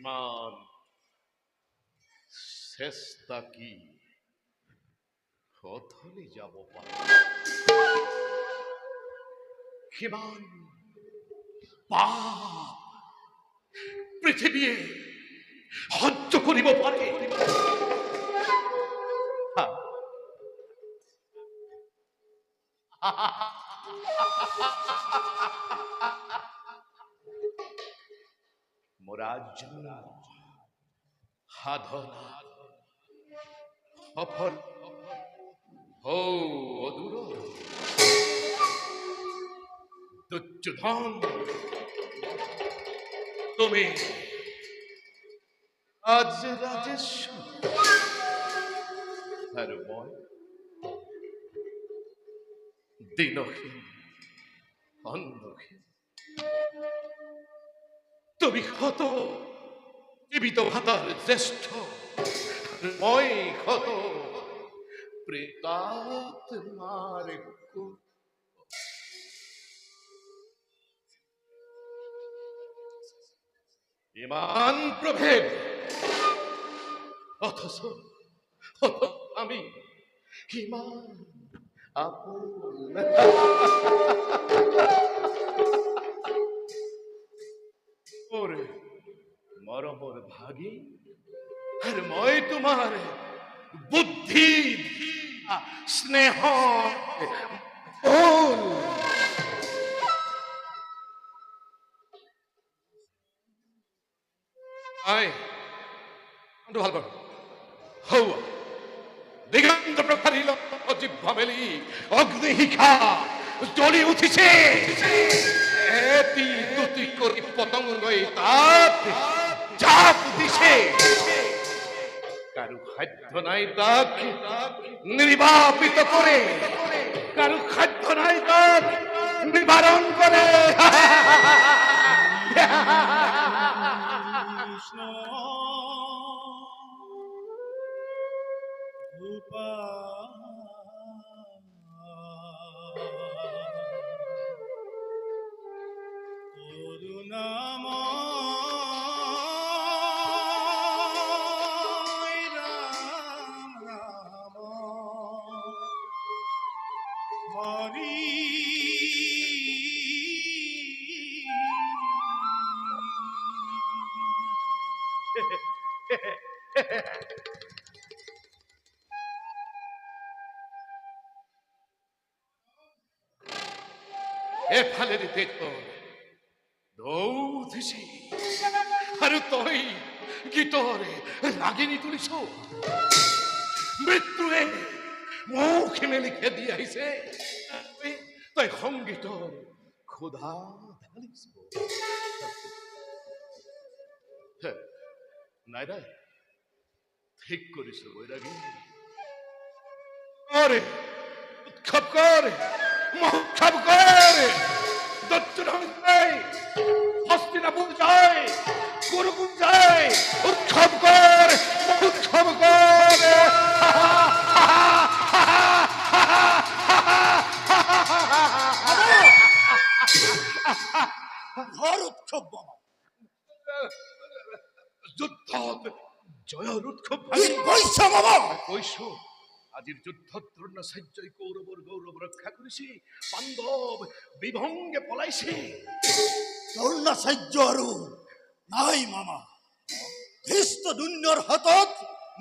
শ্রীমান চেষ্টা কি কথলে যাব পারে কিমান পাপ পৃথিৱীয়ে সহ্য কৰিব পাৰে মোৰাজন্য সাধনা সফল অদূৰ দুৰ্যোধন তুমি আজ রাজেশ্বর আর মই দিনহীন অন্ধহীন তুমি ক্ষত জীবিত ভাতার জ্যেষ্ঠ মই ক্ষত প্রেতাত্মার ইমান প্রভেদ অথচ আমি ইমান আপন ওরে মরমর ভাগী আর মই তোমার বুদ্ধি স্নেহ আয় ভাল পাব হৌয়া দিগন্ত প্রখারিল জিহ্বা মেলি অগ্নিশিখা জ্বলি উঠিছে এটি দুটি করি পতঙ্গই তাত চাপ দিছে কারু খাদ্য নাই তাক নির্বাপিত করে কারু খাদ্য নাই তাক নিবারণ করে কৃষ্ণ করুণাময় রাম রাম হরি এফালে দিতে দৌধিছি আর তই গীতরে রাগিনী তুলিছ মৃত্যুয়ে মুখে মেলিখে দিয়ে আহিছে তই সংগীতর ক্ষুধা ঢালিছ নাই নাই ঠিক করিছ বৈরাগী আরে উৎসব কর মহোৎসব কর দত্তরাম যায় হস্তিনাপুর যায় কুরুকুম যায় উৎসব কর মহোৎসব কর ঘর উৎসব যুদ্ধ জয়ের উৎসব কইছ বাবা কইছ আজির যুদ্ধ দ্রোণাচার্যই কৌরবর গৌরব রক্ষা করেছি পাণ্ডব বিভঙ্গে পলাইছে দ্রোণাচার্য আৰু নাই মামা ধৃষ্টদ্যুম্নৰ হাতত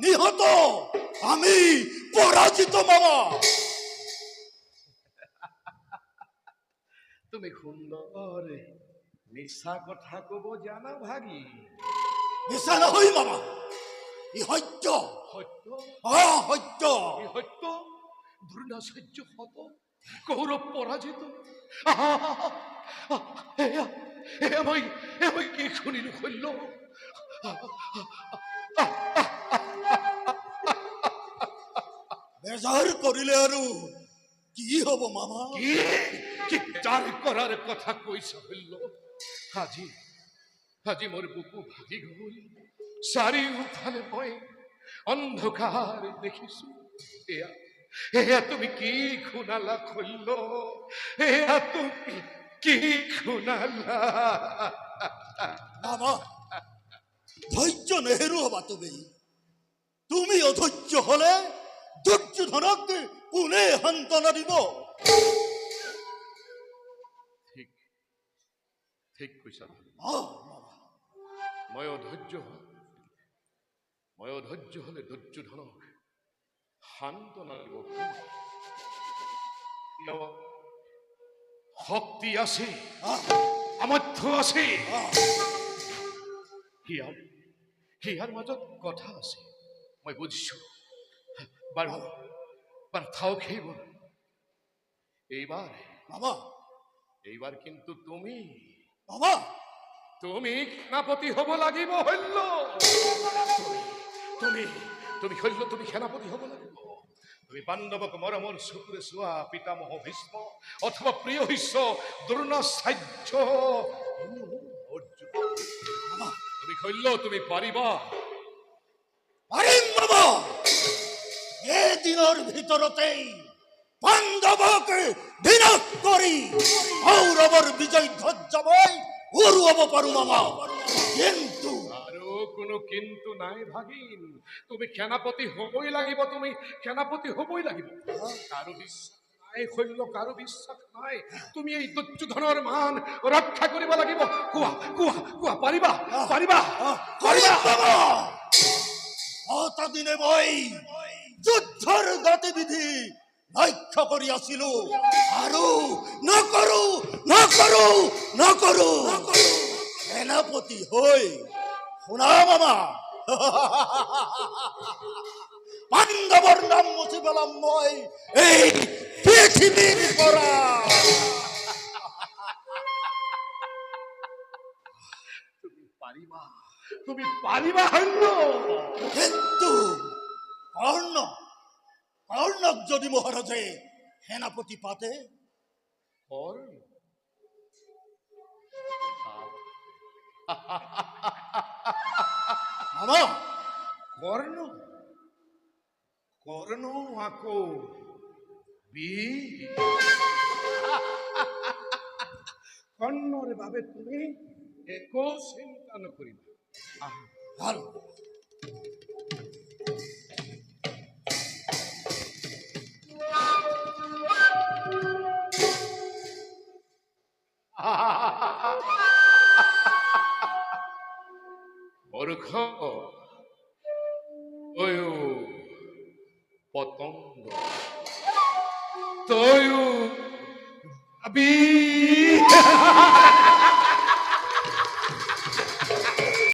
নিহত আমি পরাজিত মামা তুমি সুন্দর মিছা কথা কব জানা ভাগী মিছা নহয় মামা ই সত্য সত্য সত্য এই সত্য দ্রোণাচার্য হত কৌরব পরাজিত মই কি শুনিলো শৈল্য বেজাৰ কৰিলে আৰু কি হব মামা কি যার করার কথা কইছ শৈল্য আজি আজি মোর বুকু ভাগি গল চাৰিওফালে মই অন্ধকার দেখিছো এয়া এয়া তুমি কি শুনালা শৈল্য এয়া তুমি কি শুনালা মামা ধৈর্য নেহেরু হবা তুমি। তুমি অধৈর্য হলে দুর্যোধনক পুনে হান্তনা দিব। ঠিক ঠিক কৈছা। মামা, মই অধৈর্য হলে দুর্যোধনক সান্ত্বনা দিব। শক্তি আছে, সামৰ্থ্য আছে, হিয়াৰ মাজত কথা আছে। মই বুজিছো। বাৰু বাৰু থাওক সেইবোৰ। মামা, এইবাৰ কিন্তু তুমি মামা, সেনাপতি হব লাগিব। শল্য তুমি সেনাপতি হব লাগিব। তুমি পাণ্ডৱক মৰমৰ চকুৰে চোৱা পিতামহ ভীষ্ম অথবা প্ৰিয় শিষ্য দ্ৰোণাচাৰ্য অৰ্জুন। তুমি শল্য, তুমি পাৰিবা। পাৰিম মামা। এদিনৰ ভিতৰতেই পাণ্ডৱক বিনাশ কৰি কৌৰৱৰ বিজয় ধ্বজাময় উৰুৱাব পাৰো মামা। কিন্তু আৰু কোনো কিন্তু নাই ভাগিন। তুমি সেনাপতি হবই লাগিব। তুমি সেনাপতি হবই লাগিব। কাৰো বিশ্বাস নাই শল্য, কাৰো বিশ্বাস নাই। তুমি এই দুৰ্যোধনৰ মান ৰক্ষা কৰিব লাগিব। কোৱা কোৱা কোৱা, পাৰিবা পাৰিবা পাৰিবা? অতদিনে মই যুদ্ধৰ গতিবিধি লক্ষ্য কৰি আছিলো আৰু নকৰো সেনাপতি হৈ শুনা মামা, পাণ্ডৱৰ নাম মুছি পেলাম মই এই পৃথিৱীৰ পৰা। তুমি পাৰিবা শল্য। কিন্তু কৰ্ণক যদি মহাৰাজে সেনাপতি পাতে? মামা, কৰ্ণ আকৌ কৰ্ণৰ বাবে তুমি একো চিন্তা নকৰিবা। ভাল। মূৰ্খ, তয়ো পতংগ, তয়ো